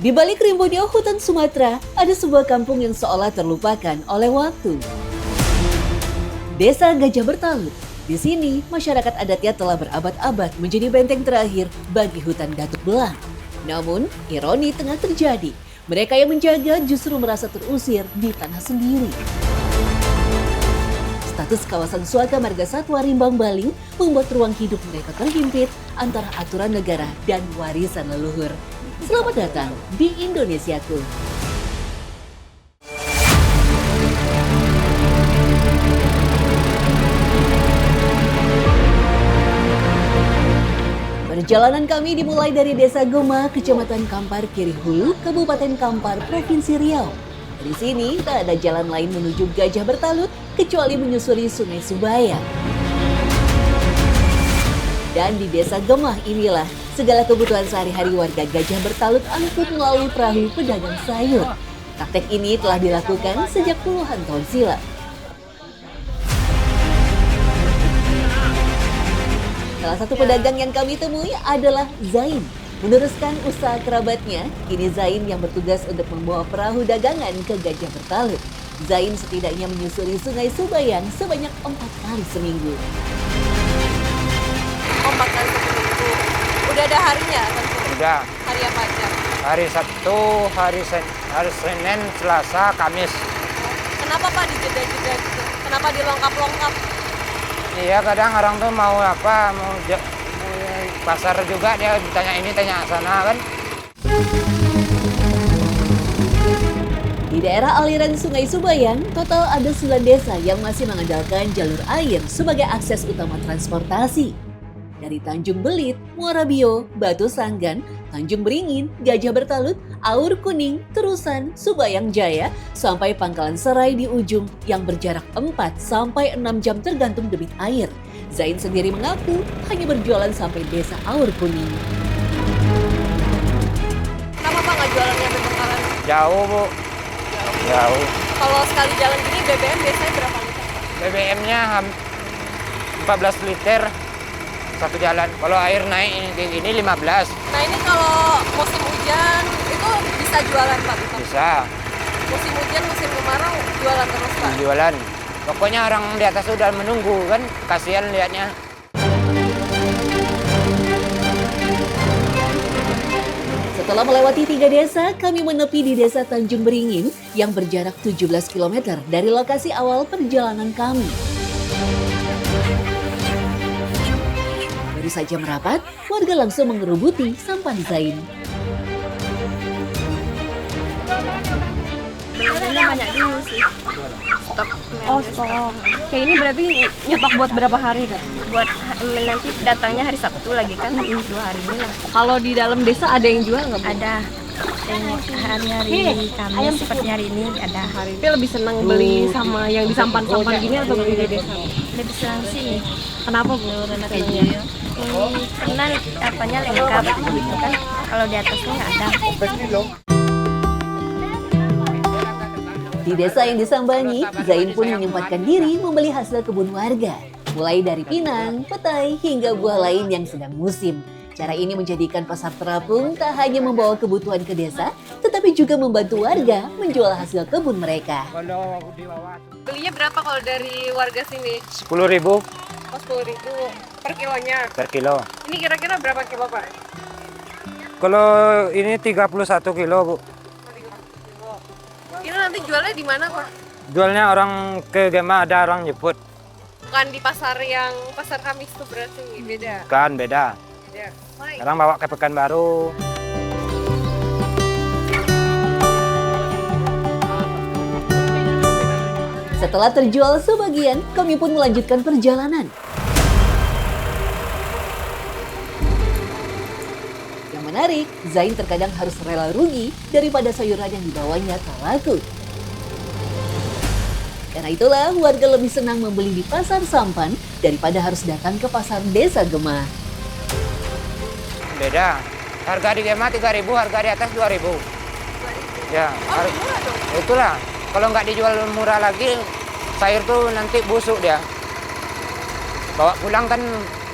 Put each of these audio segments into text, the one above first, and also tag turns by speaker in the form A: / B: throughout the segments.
A: Di balik rimbunnya hutan Sumatera, ada sebuah kampung yang seolah terlupakan oleh waktu. Desa Gajah Bertalut. Di sini, masyarakat adatnya telah berabad-abad menjadi benteng terakhir bagi hutan Datuk Belang. Namun, ironi tengah terjadi. Mereka yang menjaga justru merasa terusir di tanah sendiri. Status kawasan Suaka Marga Satwa Rimbang Baling membuat ruang hidup mereka terhimpit antara aturan negara dan warisan leluhur. Selamat datang di Indonesiaku. Perjalanan kami dimulai dari Desa Goma, Kecamatan Kampar Kiri Hulu, Kabupaten Kampar, Provinsi Riau. Di sini tak ada jalan lain menuju Gajah Bertalut kecuali menyusuri Sungai Subayang. Dan di Desa Gemah inilah segala kebutuhan sehari-hari warga Gajah Bertalut angkut melalui perahu pedagang sayur. Praktek ini telah dilakukan sejak puluhan tahun silam. Salah satu pedagang yang kami temui adalah Zain. Meneruskan usaha kerabatnya, kini Zain yang bertugas untuk membawa perahu dagangan ke Gajah Bertalut. Zain setidaknya menyusuri Sungai Subayang sebanyak 4 kali seminggu.
B: 4 kali seminggu. Udah ada harinya kan?
C: Udah.
B: Hari apa aja?
C: Hari Sabtu, hari Senin, Selasa, Kamis.
B: Kenapa Pak dijeda-jeda gitu? Kenapa dilengkap-lengkap?
C: Iya, kadang orang tuh mau apa, mau pasar juga, dia ditanya ini, tanya sana kan.
A: Di daerah aliran Sungai Subayang, total ada 9 desa yang masih mengandalkan jalur air sebagai akses utama transportasi. Dari Tanjung Belit, Muara Bio, Batu Sanggan, Tanjung Beringin, Gajah Bertalut, Aur Kuning, Terusan, Subayang Jaya, sampai Pangkalan Serai di ujung yang berjarak 4-6 jam tergantung debit air. Zain sendiri mengaku hanya berjualan sampai desa Aur Kuning.
B: Kenapa Pak nggak jualannya sampai Pangkalan?
C: Jauh, Bu. Jauh.
B: Kalau sekali jalan gini BBM biasanya berapa liter?
C: BBM-nya 14 liter satu jalan. Kalau air naik kayak gini 15.
B: Nah ini kalau musim hujan itu bisa jualan Pak?
C: Bisa.
B: Musim hujan, musim kemarau jualan terus Pak?
C: Jualan. Pokoknya orang di atas udah menunggu kan, kasihan lihatnya.
A: Setelah melewati 3 desa, kami menepi di Desa Tanjung Beringin yang berjarak 17 km dari lokasi awal perjalanan kami. Baru saja merapat, warga langsung mengerubuti sampan Zain.
D: Belanjanya banyak dulu sih. Stok. Oh, stok. Kayak ini berarti nyetok buat berapa hari kan? Buat nanti datangnya hari Sabtu lagi kan, 2 hari ini lah.
E: Kalau di dalam desa ada yang jual nggak, Bu?
D: Ada. Hari-hari Kamis seperti hari ini ada.
E: Tapi lebih senang beli sama yang di sampan-sampan gini atau beli di desa?
D: Lebih senang sih.
E: Kenapa, Bu? Senangnya?
D: Karena apanya lengkap gitu kan. Kalau di atasnya nggak ada.
A: Di desa yang disambangi, Zain pun menyempatkan diri membeli hasil kebun warga. Mulai dari pinang, petai, hingga buah lain yang sedang musim. Cara ini menjadikan pasar terapung tak hanya membawa kebutuhan ke desa, tetapi juga membantu warga menjual hasil kebun mereka.
B: Belinya berapa kalau dari warga sini?
C: 10.000
B: Oh 10.000 per kilonya.
C: per kilo.
B: Ini kira-kira berapa kilo Pak?
C: Kalau ini 31 kilo, Bu.
B: Ini nanti jualnya di mana Pak?
C: Jualnya orang ke Gema, ada orang jemput.
B: Bukan di pasar yang pasar Kamis tuh berarti beda.
C: Kan beda.
B: Ya.
C: Sekarang bawa ke Pekanbaru.
A: Setelah terjual sebagian, kami pun melanjutkan perjalanan. Yang menarik, Zain terkadang harus rela rugi daripada sayuran yang dibawanya tak laku. Karena itulah warga lebih senang membeli di pasar sampan daripada harus datang ke pasar Desa Gemah.
C: Beda. Harga di Gema 3.000, harga di atas 2.000. Ya, itulah. Kalau nggak dijual murah lagi, sayur tuh nanti busuk dia. Bawa pulang kan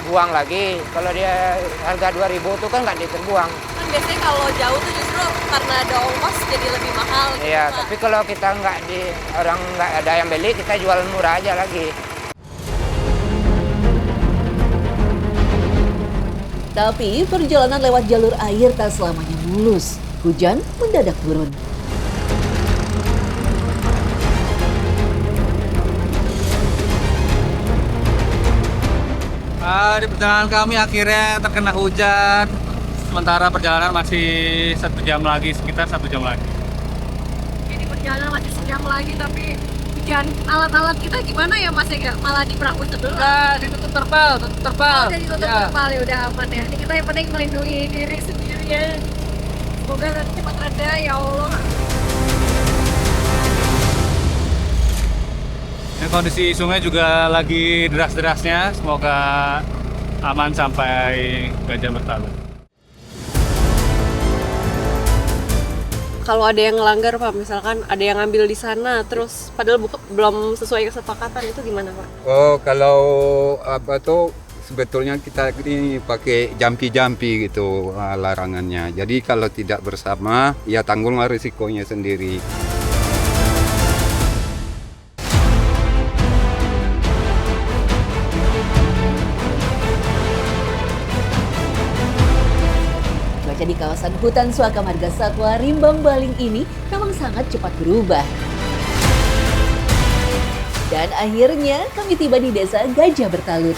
C: buang lagi. Kalau dia harga 2.000 tuh kan nggak diterbuang.
B: biasanya kalau jauh tuh justru karena ada ongkos jadi lebih mahal.
C: Iya, tapi kalau kita orang nggak ada yang beli, kita jual murah aja lagi.
A: Tapi perjalanan lewat jalur air tak selamanya mulus. Hujan mendadak turun.
F: Di perjalanan kami akhirnya terkena hujan. Sementara perjalanan masih 1 jam lagi, sekitar 1 jam lagi.
E: Ini perjalanan masih sejam lagi, tapi hujan. Alat-alat kita gimana ya Mas Ega? Malah di perahu sebelum.
F: Ditutup terpal,
E: Udah ditutup terpal, ya udah aman ya. Ini kita yang penting melindungi diri sendiri ya. Semoga cepat reda ya Allah.
F: Kondisi sungai juga lagi deras-derasnya. Semoga aman sampai Gajah Bertalut.
E: Kalau ada yang ngelanggar Pak, misalkan ada yang ngambil di sana, terus padahal belum sesuai kesepakatan, itu gimana Pak?
G: Oh, kalau apa tuh sebetulnya kita ini pakai jampi-jampi gitu larangannya. Jadi kalau tidak bersama, ya tanggunglah risikonya sendiri.
A: Cuaca di kawasan hutan Suaka Marga Satwa Rimbang Baling ini memang sangat cepat berubah. Dan akhirnya kami tiba di desa Gajah Bertalut.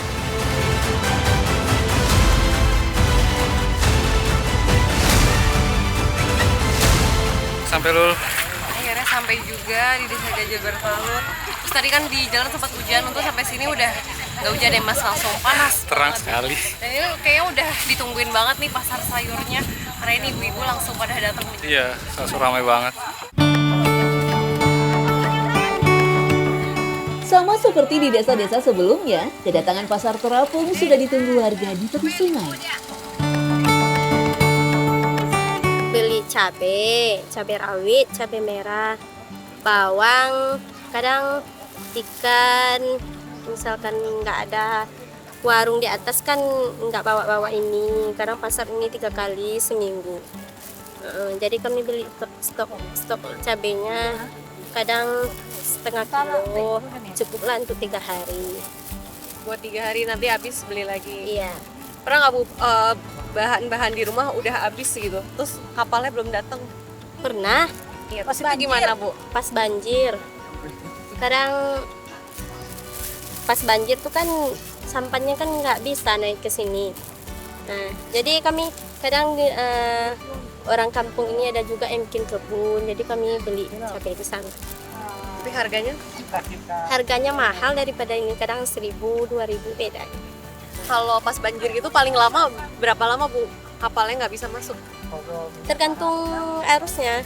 F: Sampai dulu.
B: Akhirnya sampai juga di desa Gajah Bertalut. Terus tadi kan di jalan sempat hujan, untuk sampai sini udah nggak hujan deh Mas, langsung panas.
F: Terang
B: banget.
F: sekali.
B: Dan ini kayaknya udah ditungguin banget nih pasar sayurnya. Karena ini ibu-ibu langsung pada datang.
F: Iya, langsung ramai banget.
A: Sama seperti di desa-desa sebelumnya, kedatangan pasar terapung sudah ditunggu warga di tepi sungai.
D: Beli cabai rawit, cabai merah, bawang, kadang ikan, misalkan nggak ada warung di atas kan nggak bawa-bawa ini, kadang pasar ini 3 kali seminggu. Jadi kami beli stok cabainya kadang setengah kilo, cukuplah untuk 3 hari.
B: Buat 3 hari nanti habis beli lagi.
D: Iya.
B: Pernah nggak Bu, bahan-bahan di rumah udah habis gitu, terus kapalnya belum datang?
D: Pernah
B: Iya, terus itu gimana Bu?
D: pas banjir. Kadang pas banjir tuh kan sampahnya kan nggak bisa naik ke sini. Nah, jadi kami kadang orang kampung ini ada juga yang bikin kebun, jadi kami beli cabai di sana.
B: Tapi harganya?
D: Harganya mahal daripada ini, kadang 1.000-2.000 beda.
B: Kalau pas banjir gitu paling lama berapa lama Bu kapalnya nggak bisa masuk?
D: Tergantung arusnya.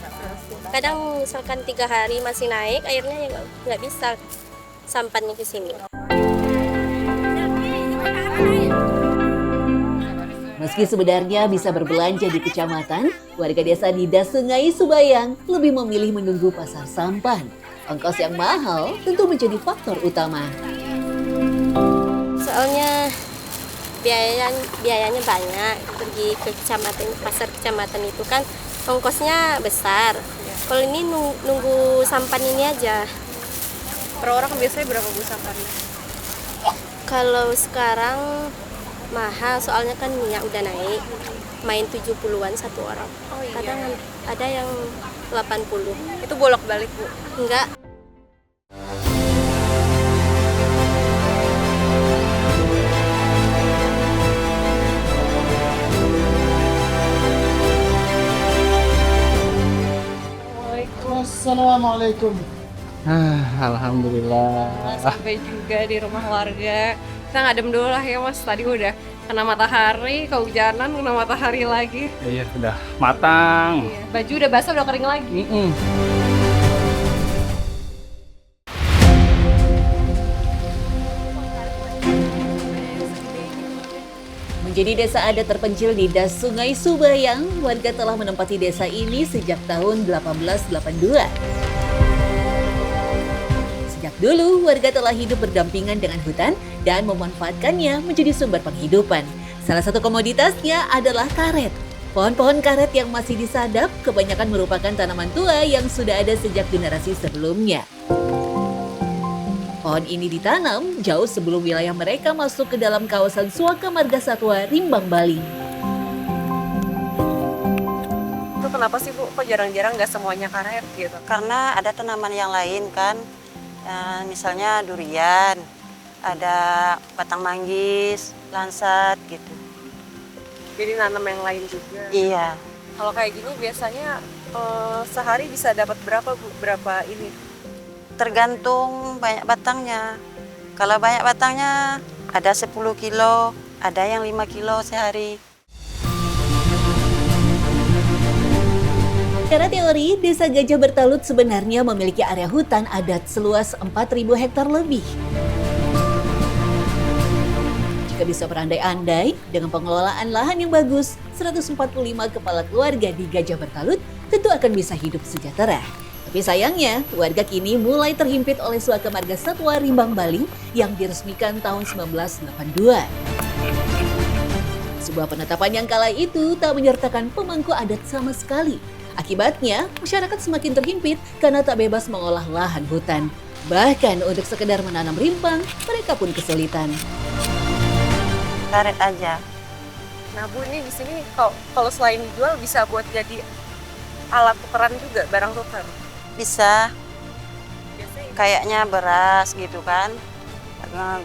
D: Kadang misalkan 3 hari masih naik, airnya ya nggak bisa sampahnya ke sini.
A: Meski sebenarnya bisa berbelanja di kecamatan, warga desa di Das Sungai Subayang lebih memilih menunggu pasar sampan. Ongkos yang mahal tentu menjadi faktor utama.
D: Soalnya biayanya banyak, pergi ke kecamatan, pasar kecamatan itu kan ongkosnya besar. Kalau ini nunggu sampan ini aja.
B: Per orang biasanya berapa Bu sampannya?
D: Kalau sekarang mahal, soalnya kan minyak udah naik, main 70-an satu orang.
B: Oh iya.
D: Kadang ada yang 80.
B: Itu bolak-balik Bu?
D: Enggak.
H: Assalamualaikum.
F: Alhamdulillah.
B: Sampai juga di rumah warga. Kita ngadem dulu lah ya Mas, tadi udah kena matahari, kehujanan, kena matahari lagi.
F: Iya, udah matang.
B: Iya. Baju udah basah, udah kering lagi.
A: Menjadi desa adat terpencil di Das Sungai Subayang, warga telah menempati desa ini sejak tahun 1882. Sejak dulu, warga telah hidup berdampingan dengan hutan dan memanfaatkannya menjadi sumber penghidupan. Salah satu komoditasnya adalah karet. Pohon-pohon karet yang masih disadap kebanyakan merupakan tanaman tua yang sudah ada sejak generasi sebelumnya. Pohon ini ditanam jauh sebelum wilayah mereka masuk ke dalam kawasan Suaka Marga Satwa Rimbang, Bali.
B: Itu kenapa sih Bu, kok jarang-jarang nggak semuanya karet gitu?
H: Karena ada tanaman yang lain kan, misalnya durian, ada batang manggis, lansat gitu.
B: Jadi nanam yang lain juga.
H: Iya,
B: Kalau kayak gini biasanya sehari bisa dapat berapa Bu? Berapa ini?
H: tergantung banyak batangnya. Kalau banyak batangnya ada 10 kilo, ada yang 5 kilo sehari.
A: Secara teori, Desa Gajah Bertalut sebenarnya memiliki area hutan adat seluas 4.000 hektar lebih. Jika bisa berandai-andai, dengan pengelolaan lahan yang bagus, 145 kepala keluarga di Gajah Bertalut tentu akan bisa hidup sejahtera. Tapi sayangnya, warga kini mulai terhimpit oleh Suaka Marga Satwa Rimbang, Bali yang diresmikan tahun 1982. Sebuah penetapan yang kala itu tak menyertakan pemangku adat sama sekali. Akibatnya, masyarakat semakin terhimpit karena tak bebas mengolah lahan hutan. Bahkan untuk sekedar menanam rimpang, mereka pun kesulitan.
H: Karet aja.
B: Nah Bu, ini di sini kalau selain dijual bisa buat jadi alat tukeran juga, barang tukar.
H: Bisa,
B: Biasanya
H: kayaknya beras gitu kan,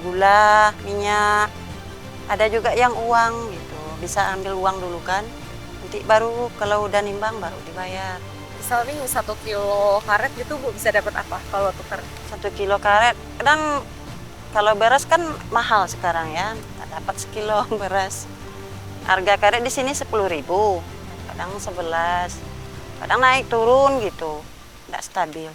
H: gula, minyak. Ada juga yang uang gitu, bisa ambil uang dulu kan. Nanti baru kalau udah nimbang baru dibayar.
B: misal nih 1 kilo karet gitu Bu, bisa dapat apa kalau tukar?
H: 1 kilo karet, kadang kalau beras kan mahal sekarang ya, tak dapat sekilo beras. Harga karet di sini 10.000, kadang 11, kadang naik turun gitu, tidak stabil.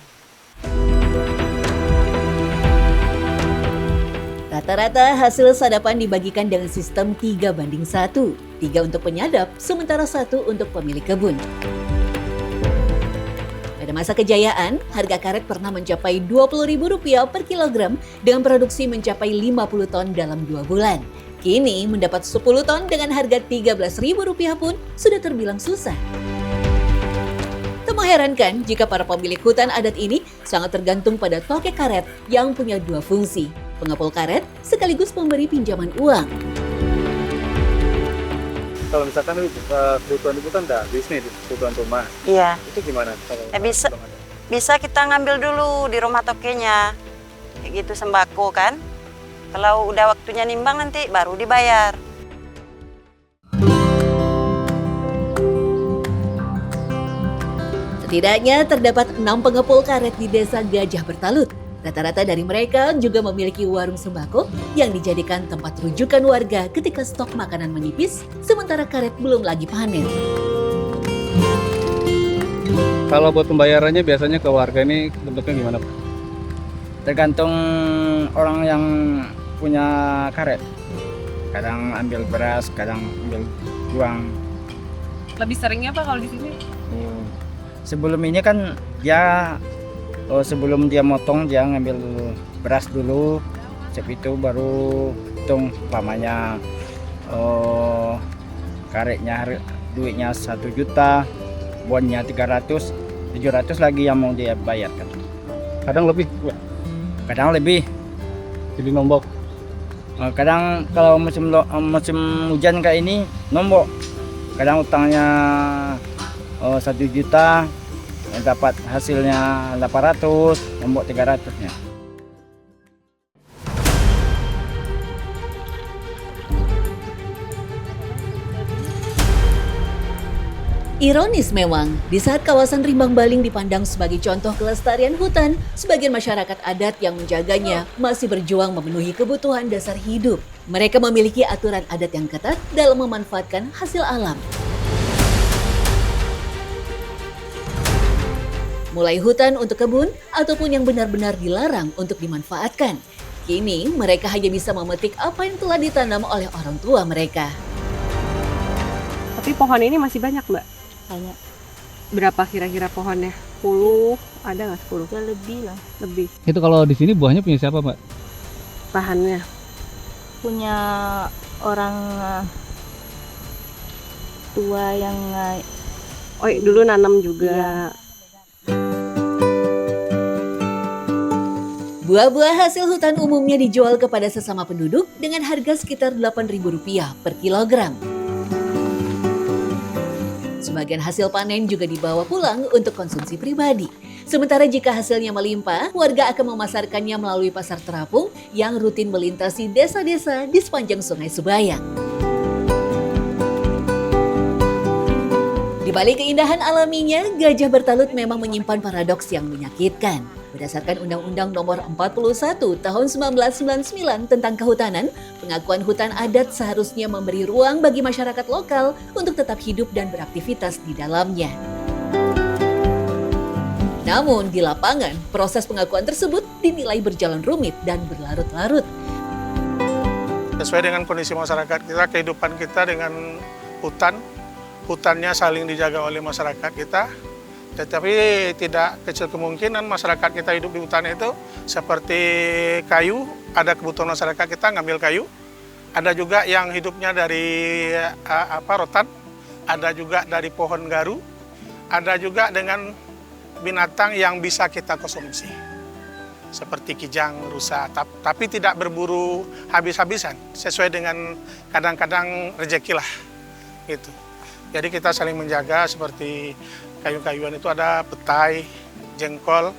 A: Rata-rata hasil sadapan dibagikan dengan sistem 3:1. 3 untuk penyadap, sementara 1 untuk pemilik kebun. Pada masa kejayaan, harga karet pernah mencapai Rp20.000 per kilogram dengan produksi mencapai 50 ton dalam 2 bulan. Kini mendapat 10 ton dengan harga Rp13.000 pun sudah terbilang susah. Tak mengherankan jika para pemilik hutan adat ini sangat tergantung pada tokek karet yang punya 2 fungsi. Pengepul karet sekaligus pemberi pinjaman uang.
F: Kalau misalkan kebutuhan itu kan udah bisnis, kebutuhan rumah.
H: Iya,
F: Itu gimana?
H: ya bisa kita ngambil dulu di rumah tokenya, kayak gitu sembako kan. Kalau udah waktunya nimbang nanti baru dibayar.
A: Setidaknya terdapat 6 pengepul karet di Desa Gajah Bertalut. Rata-rata dari mereka juga memiliki warung sembako yang dijadikan tempat rujukan warga ketika stok makanan menipis, sementara karet belum lagi panen.
F: Kalau buat pembayarannya biasanya ke warga ini bentuknya gimana Pak?
I: Tergantung orang yang punya karet. Kadang ambil beras, kadang ambil uang.
B: Lebih seringnya apa kalau di sini?
I: Sebelum ini kan dia sebelum dia motong dia ngambil beras dulu, habis itu baru hitung lamanya karetnya duitnya 1 juta, bonnya 300, 700 lagi yang mau dia bayarkan.
F: Kadang lebih, Pak.
I: Kadang lebih.
F: Jadi nombok.
I: Kadang kalau musim hujan kayak ini nombok. Kadang utangnya 1 juta, dapat hasilnya 800, nombok 300-nya.
A: Ironis memang, di saat kawasan Rimbang Baling dipandang sebagai contoh kelestarian hutan, sebagian masyarakat adat yang menjaganya masih berjuang memenuhi kebutuhan dasar hidup. Mereka memiliki aturan adat yang ketat dalam memanfaatkan hasil alam. Mulai hutan untuk kebun, ataupun yang benar-benar dilarang untuk dimanfaatkan. Kini, mereka hanya bisa memetik apa yang telah ditanam oleh orang tua mereka.
B: Tapi pohon ini masih banyak Mbak?
D: Banyak.
B: Berapa kira-kira pohonnya? 10? Ada nggak 10?
D: Ya lebih lah.
B: Lebih.
F: Itu kalau di sini buahnya punya siapa Pak?
D: Punya orang
J: tua yang
B: dulu nanam juga.
A: Buah-buah hasil hutan umumnya dijual kepada sesama penduduk dengan harga sekitar Rp8.000 per kilogram. Sebagian hasil panen juga dibawa pulang untuk konsumsi pribadi. Sementara jika hasilnya melimpah, warga akan memasarkannya melalui pasar terapung yang rutin melintasi desa-desa di sepanjang Sungai Subayang. Di balik keindahan alaminya, Gajah Bertalut memang menyimpan paradoks yang menyakitkan. Berdasarkan Undang-Undang Nomor 41 Tahun 1999 tentang Kehutanan, pengakuan hutan adat seharusnya memberi ruang bagi masyarakat lokal untuk tetap hidup dan beraktivitas di dalamnya. Namun di lapangan, proses pengakuan tersebut dinilai berjalan rumit dan berlarut-larut.
K: Sesuai dengan kondisi masyarakat kita, kehidupan kita dengan hutannya saling dijaga oleh masyarakat kita. Tetapi tidak kecil kemungkinan masyarakat kita hidup di hutan itu seperti kayu, ada kebutuhan masyarakat kita ngambil kayu. Ada juga yang hidupnya dari rotan, ada juga dari pohon garu, ada juga dengan binatang yang bisa kita konsumsi. Seperti kijang, rusa, tapi tidak berburu habis-habisan, sesuai dengan kadang-kadang rezeki lah. Gitu. Jadi kita saling menjaga seperti kayu-kayuan itu ada petai, jengkol.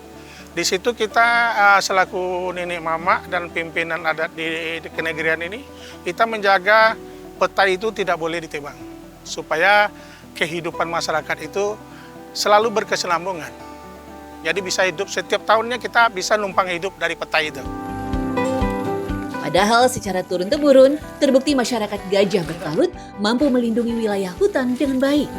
K: Di situ kita selaku nenek mama dan pimpinan adat di kenegerian ini, kita menjaga petai itu tidak boleh ditebang. Supaya kehidupan masyarakat itu selalu berkesinambungan. Jadi bisa hidup setiap tahunnya kita bisa numpang hidup dari petai itu.
A: Padahal secara turun-temurun, terbukti masyarakat Gajah Bertalut mampu melindungi wilayah hutan dengan baik.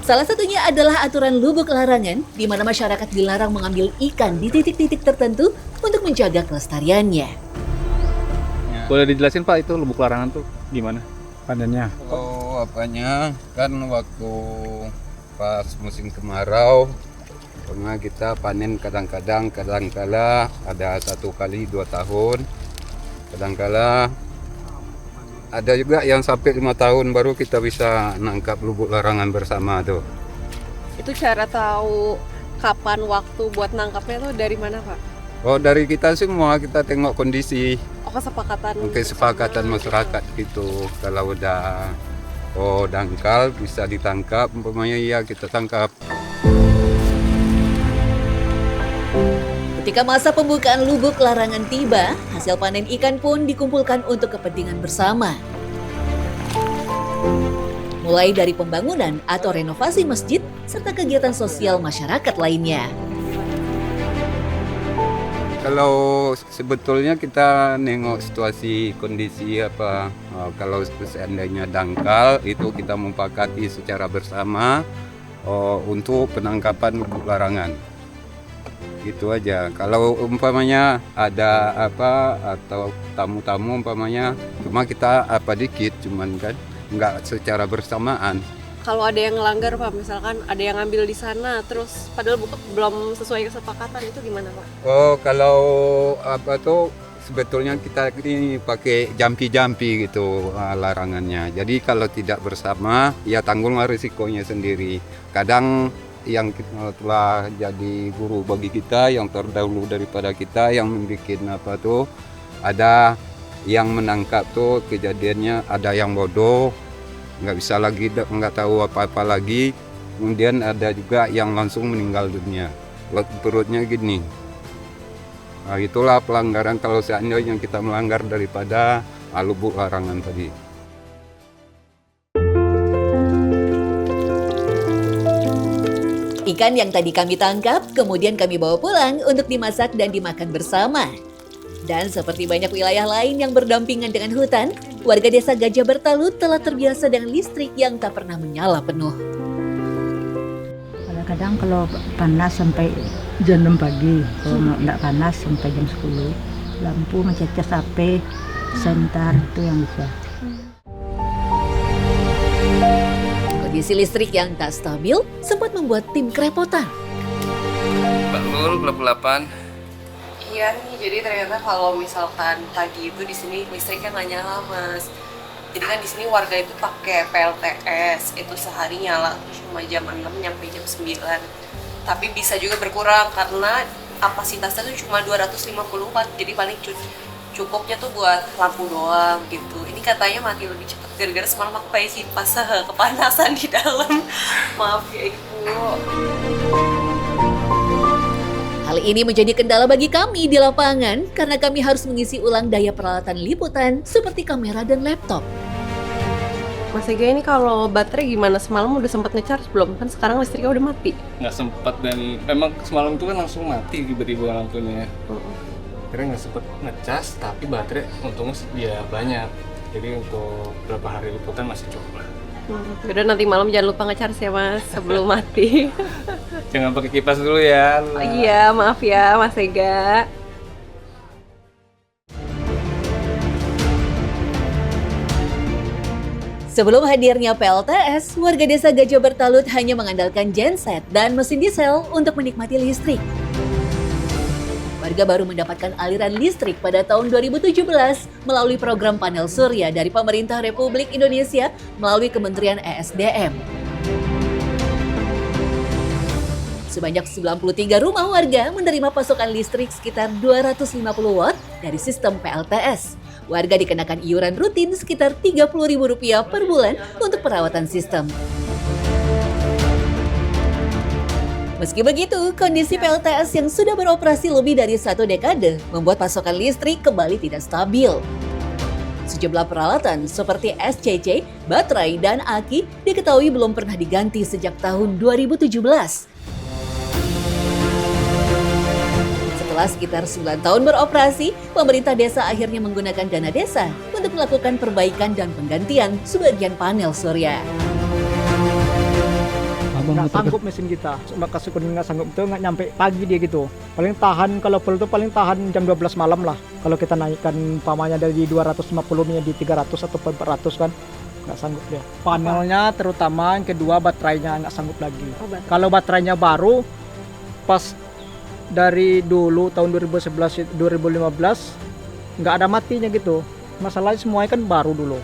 A: Salah satunya adalah aturan lubuk larangan, di mana masyarakat dilarang mengambil ikan di titik-titik tertentu untuk menjaga kelestariannya.
F: Boleh dijelasin Pak, itu lubuk larangan tuh gimana panennya?
G: Oh, apanya? Kan waktu pas musim kemarau, pernah kita panen kadang-kala ada 1 kali 2 tahun, kadang-kala ada juga yang sampai 5 tahun baru kita bisa nangkap lubuk larangan bersama tuh.
B: Itu cara tahu kapan waktu buat nangkapnya tuh dari mana Pak?
G: Oh, dari kita semua, kita tengok kondisi.
B: Kesepakatan
G: masyarakat gitu. Kalau udah dangkal bisa ditangkap, umpamanya iya kita tangkap.
A: Ketika masa pembukaan lubuk larangan tiba, hasil panen ikan pun dikumpulkan untuk kepentingan bersama. Mulai dari pembangunan atau renovasi masjid, serta kegiatan sosial masyarakat lainnya.
G: Kalau sebetulnya kita nengok situasi kondisi kalau seandainya dangkal itu kita mempakati secara bersama untuk penangkapan lubuk larangan. Gitu aja. Kalau umpamanya ada atau tamu-tamu umpamanya cuma kita dikit cuman kan nggak secara bersamaan.
B: Kalau ada yang ngelanggar Pak, misalkan ada yang ngambil di sana terus padahal belum sesuai kesepakatan, itu gimana Pak?
G: Oh, kalau sebetulnya kita ini pakai jampi-jampi gitu larangannya. Jadi kalau tidak bersama ya tanggunglah risikonya sendiri. Kadang yang telah jadi guru bagi kita yang terdahulu daripada kita yang membuat ada yang menangkap tuh kejadiannya, ada yang bodoh nggak bisa lagi, nggak tahu apa-apa lagi, kemudian ada juga yang langsung meninggal dunia, perutnya gini. Nah, itulah pelanggaran kalau seandainya kita melanggar daripada lubuk larangan tadi.
A: Ikan yang tadi kami tangkap, kemudian kami bawa pulang untuk dimasak dan dimakan bersama. Dan seperti banyak wilayah lain yang berdampingan dengan hutan, warga desa Gajah Bertalut telah terbiasa dengan listrik yang tak pernah menyala penuh.
J: Kadang-kadang kalau panas sampai jam 6 pagi, kalau tidak panas sampai jam 10. Lampu mencecas HP, sentar itu yang bisa.
A: Kondisi listrik yang tak stabil sempat membuat tim kerepotan.
F: Nurul, 28.
B: Iya nih, jadi ternyata kalau misalkan pagi itu di sini listriknya nggak nyala, Mas. Jadi kan di sini warga itu pakai PLTS, itu sehari nyala cuma jam 6 nyampe jam 9. Tapi bisa juga berkurang karena kapasitasnya tuh cuma 250 watt, jadi paling cukupnya tuh buat lampu doang gitu. Ini katanya mati lebih cepat gara-gara semalam aku pakai kipas kepanasan di dalam. Maaf ya Ibu.
A: Hal ini menjadi kendala bagi kami di lapangan karena kami harus mengisi ulang daya peralatan liputan seperti kamera dan laptop.
B: Mas Ega, ini kalau baterai gimana? Semalam udah sempat ngecharge belum? Kan sekarang listriknya udah mati.
F: Nggak sempat, dan memang semalam itu kan langsung mati tiba-tiba lampunya. Akhirnya nggak sempat ngecas, tapi baterai untungnya dia banyak. Jadi untuk beberapa hari liputan masih cukup lah.
B: Udah, nanti malam jangan lupa ngecharge ya Mas sebelum mati.
F: Jangan pakai kipas dulu ya.
B: Oh, iya, maaf ya Mas Ega.
A: Sebelum hadirnya PLTS, warga desa Gajah Bertalut hanya mengandalkan genset dan mesin diesel untuk menikmati listrik. Warga baru mendapatkan aliran listrik pada tahun 2017 melalui program panel surya dari Pemerintah Republik Indonesia melalui Kementerian ESDM. Sebanyak 93 rumah warga menerima pasokan listrik sekitar 250 watt dari sistem PLTS. Warga dikenakan iuran rutin sekitar Rp30.000 per bulan untuk perawatan sistem. Meski begitu, kondisi PLTS yang sudah beroperasi lebih dari 1 dekade membuat pasokan listrik kembali tidak stabil. Sejumlah peralatan seperti SCC, baterai, dan aki diketahui belum pernah diganti sejak tahun 2017. Setelah sekitar 9 tahun beroperasi, pemerintah desa akhirnya menggunakan dana desa untuk melakukan perbaikan dan penggantian sebagian panel surya.
I: Nggak sanggup mesin kita, kasih kuning nggak sanggup itu nggak nyampe pagi dia gitu. Paling tahan kalau full itu paling tahan jam 12 malam lah. Kalau kita naikkan umpamanya dari 250 menjadi 300 atau 400 kan nggak sanggup dia. Panelnya terutama, yang kedua baterainya nggak sanggup lagi. Kalau baterainya baru pas dari dulu tahun 2011 2015 nggak ada matinya gitu. Masalahnya semuanya kan baru dulu.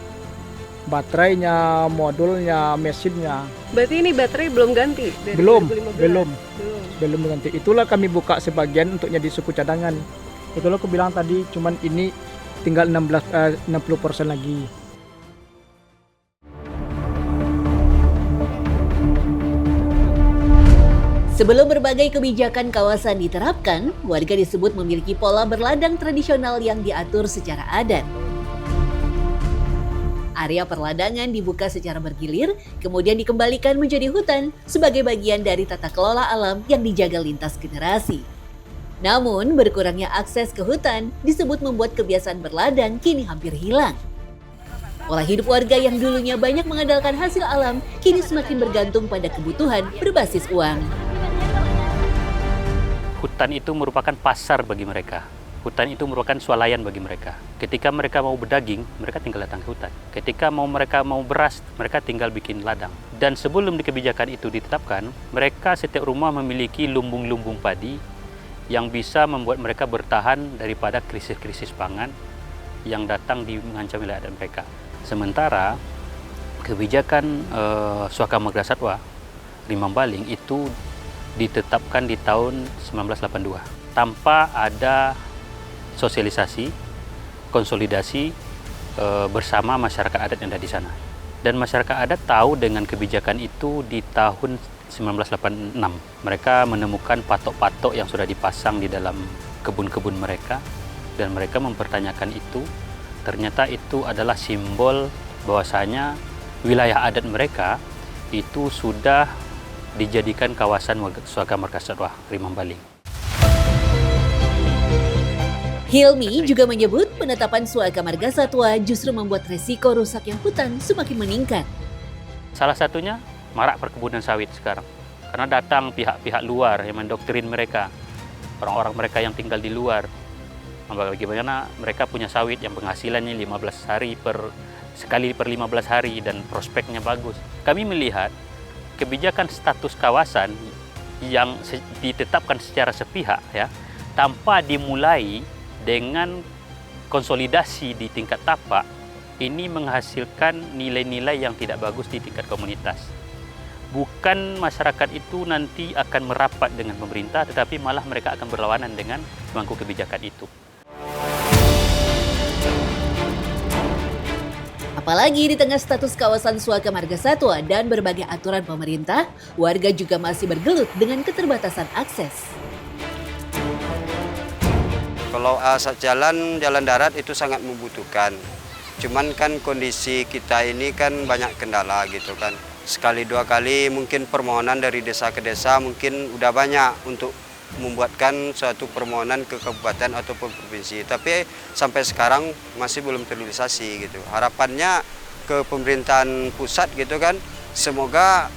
I: Baterainya, modulnya, mesinnya.
B: Berarti ini baterai belum ganti dari
I: Belum
B: 2015?
I: Belum ganti. Itulah kami buka sebagian untuk jadi suku cadangan. Itulah aku bilang tadi, cuman ini tinggal 60% lagi.
A: Sebelum berbagai kebijakan kawasan diterapkan, warga disebut memiliki pola berladang tradisional yang diatur secara adat. Area perladangan dibuka secara bergilir, kemudian dikembalikan menjadi hutan sebagai bagian dari tata kelola alam yang dijaga lintas generasi. Namun, berkurangnya akses ke hutan disebut membuat kebiasaan berladang kini hampir hilang. Pola hidup warga yang dulunya banyak mengandalkan hasil alam, kini semakin bergantung pada kebutuhan berbasis uang.
L: Hutan itu merupakan pasar bagi mereka. Hutan itu merupakan swalayan bagi mereka. Ketika mereka mau berdaging, mereka tinggal datang ke hutan. Ketika mereka mau beras, mereka tinggal bikin ladang. Dan sebelum kebijakan itu ditetapkan, mereka setiap rumah memiliki lumbung-lumbung padi yang bisa membuat mereka bertahan daripada krisis-krisis pangan yang datang di mengancam wilayah adat mereka. Sementara kebijakan Swaka Marga Satwa Rimang Baling itu ditetapkan di tahun 1982 tanpa ada sosialisasi, konsolidasi bersama masyarakat adat yang ada di sana. Dan masyarakat adat tahu dengan kebijakan itu di tahun 1986. Mereka menemukan patok-patok yang sudah dipasang di dalam kebun-kebun mereka dan mereka mempertanyakan itu. Ternyata itu adalah simbol bahwasanya wilayah adat mereka itu sudah dijadikan kawasan Swaka Marga Satwa Rimang Baling.
A: Hilmi juga menyebut penetapan Swaka Marga Satwa justru membuat resiko rusaknya hutan semakin meningkat.
L: Salah satunya marak perkebunan sawit sekarang. Karena datang pihak-pihak luar yang mendoktrin mereka, orang-orang mereka yang tinggal di luar. Bagaimana mereka punya sawit yang penghasilannya 15 hari sekali per 15 hari dan prospeknya bagus. Kami melihat kebijakan status kawasan yang ditetapkan secara sepihak ya, tanpa dimulai dengan konsolidasi di tingkat tapak, ini menghasilkan nilai-nilai yang tidak bagus di tingkat komunitas. Bukan masyarakat itu nanti akan merapat dengan pemerintah, tetapi malah mereka akan berlawanan dengan pemangku kebijakan itu.
A: Apalagi di tengah status kawasan Suaka Marga Satwa dan berbagai aturan pemerintah, warga juga masih bergelut dengan keterbatasan akses.
M: Kalau jalan darat itu sangat membutuhkan. Cuman kan kondisi kita ini kan banyak kendala gitu kan. Sekali dua kali mungkin permohonan dari desa ke desa mungkin udah banyak untuk membuatkan suatu permohonan ke kabupaten ataupun provinsi, tapi sampai sekarang masih belum terrealisasi gitu. Harapannya ke pemerintahan pusat gitu kan, semoga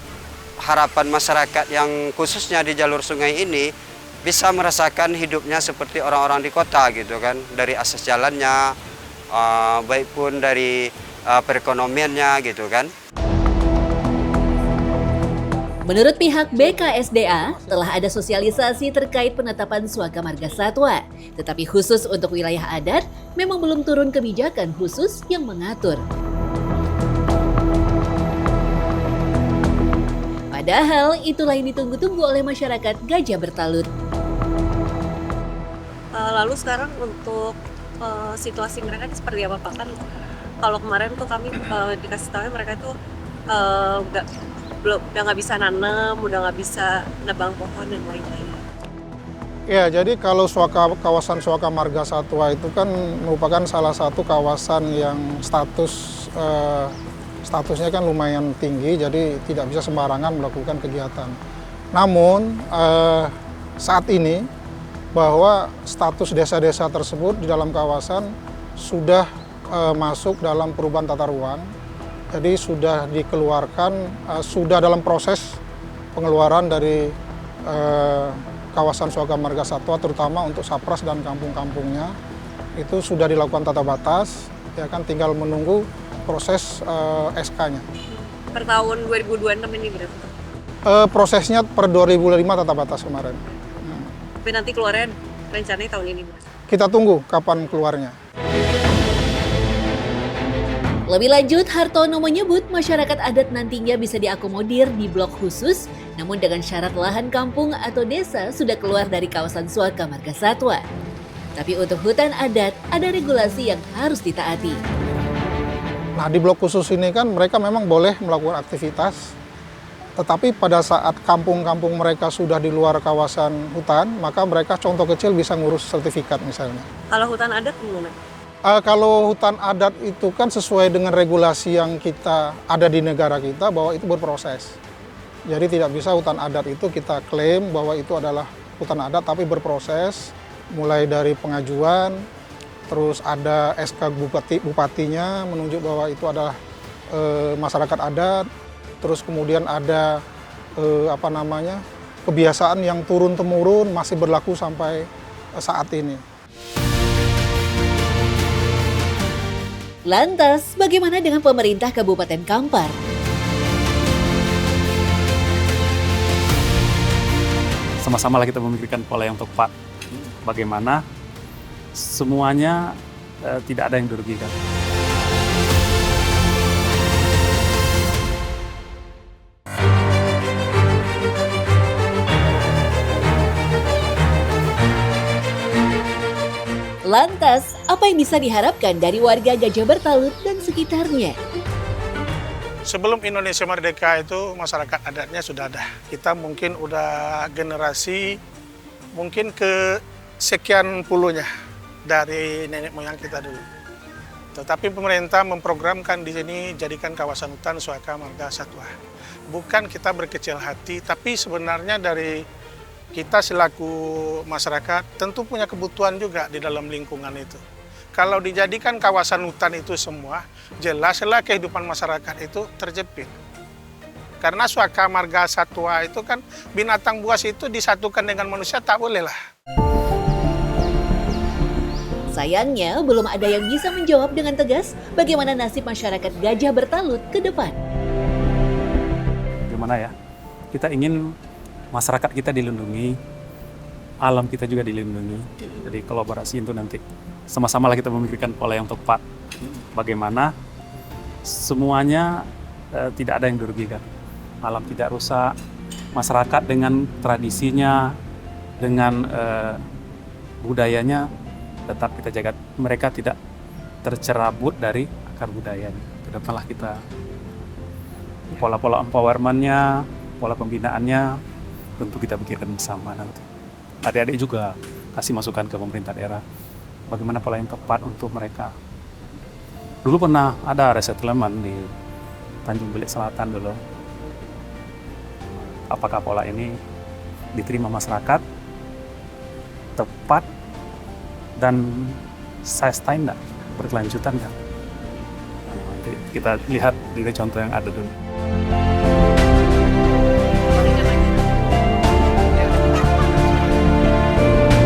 M: harapan masyarakat yang khususnya di jalur sungai ini bisa merasakan hidupnya seperti orang-orang di kota gitu kan, dari akses jalannya, baik pun dari perekonomiannya gitu kan.
A: Menurut pihak BKSDA, telah ada sosialisasi terkait penetapan Suaka Marga Satwa. Tetapi khusus untuk wilayah adat, memang belum turun kebijakan khusus yang mengatur. Padahal itulah yang ditunggu-tunggu oleh masyarakat Gajah Bertalut.
B: Lalu sekarang untuk situasi mereka seperti apa Pak? Kan kalau kemarin tuh kami dikasih tahu mereka itu udah nggak bisa nanam, udah nggak bisa nebang pohon dan lain-lain.
K: Ya, jadi kalau kawasan Suaka Marga Satwa itu kan merupakan salah satu kawasan yang statusnya kan lumayan tinggi, jadi tidak bisa sembarangan melakukan kegiatan. Namun saat ini bahwa status desa-desa tersebut di dalam kawasan sudah masuk dalam perubahan tata ruang. Jadi sudah dikeluarkan, sudah dalam proses pengeluaran dari kawasan Suaka Marga Satwa, terutama untuk Sapras dan kampung-kampungnya. Itu sudah dilakukan tata batas, ya kan, tinggal menunggu proses SK-nya.
B: Per tahun 2026 ini berarti?
K: Prosesnya per 2005 tata batas kemarin.
B: Tapi nanti keluarnya rencananya tahun ini berarti?
K: Kita tunggu kapan keluarnya.
A: Lebih lanjut, Hartono menyebut masyarakat adat nantinya bisa diakomodir di blok khusus, namun dengan syarat lahan kampung atau desa sudah keluar dari kawasan Suaka Marga Satwa. Tapi untuk hutan adat, ada regulasi yang harus ditaati.
K: Nah, di blok khusus ini kan mereka memang boleh melakukan aktivitas, tetapi pada saat kampung-kampung mereka sudah di luar kawasan hutan, maka mereka contoh kecil bisa ngurus sertifikat misalnya.
B: Kalau hutan adat gimana?
K: Kalau hutan adat itu kan sesuai dengan regulasi yang kita ada di negara kita bahwa itu berproses. Jadi tidak bisa hutan adat itu kita klaim bahwa itu adalah hutan adat, tapi berproses mulai dari pengajuan, terus ada SK bupatinya menunjuk bahwa itu adalah masyarakat adat, terus kemudian ada kebiasaan yang turun-temurun masih berlaku sampai saat ini.
A: Lantas, bagaimana dengan pemerintah Kabupaten Kampar?
N: Sama-sama kita memikirkan pola yang tepat. Bagaimana semuanya tidak ada yang dirugikan.
A: Lantas, apa yang bisa diharapkan dari warga Gajah Bertalut dan sekitarnya?
K: Sebelum Indonesia merdeka itu masyarakat adatnya sudah ada. Kita mungkin udah generasi mungkin ke sekian puluhnya dari nenek moyang kita dulu. Tetapi pemerintah memprogramkan di sini jadikan kawasan hutan Suaka Marga Satwa. Bukan kita berkecil hati, tapi sebenarnya dari kita selaku masyarakat tentu punya kebutuhan juga di dalam lingkungan itu. Kalau dijadikan kawasan hutan itu semua, jelaslah kehidupan masyarakat itu terjepit. Karena Suaka Marga Satwa itu kan binatang buas itu disatukan dengan manusia tak boleh lah.
A: Sayangnya, belum ada yang bisa menjawab dengan tegas bagaimana nasib masyarakat Gajah Bertalut ke depan.
N: Gimana ya? Kita ingin masyarakat kita dilindungi, alam kita juga dilindungi. Jadi kolaborasi itu nanti sama-sama lah kita memikirkan pola yang tepat. Bagaimana semuanya tidak ada yang dirugikan. Alam tidak rusak, masyarakat dengan tradisinya, dengan budayanya tetap kita jaga. Mereka tidak tercerabut dari akar budayanya. Kedepanlah kita pola-pola empowerment-nya, pola pembinaannya tentu kita pikirkan bersama nanti. Adik-adik juga kasih masukan ke pemerintah daerah bagaimana pola yang tepat untuk mereka. Dulu pernah ada resettlement di Tanjung Belit Selatan dulu. Apakah pola ini diterima masyarakat, tepat, dan sustain nggak, berkelanjutan nggak? Nanti kita lihat dari contoh yang ada dulu.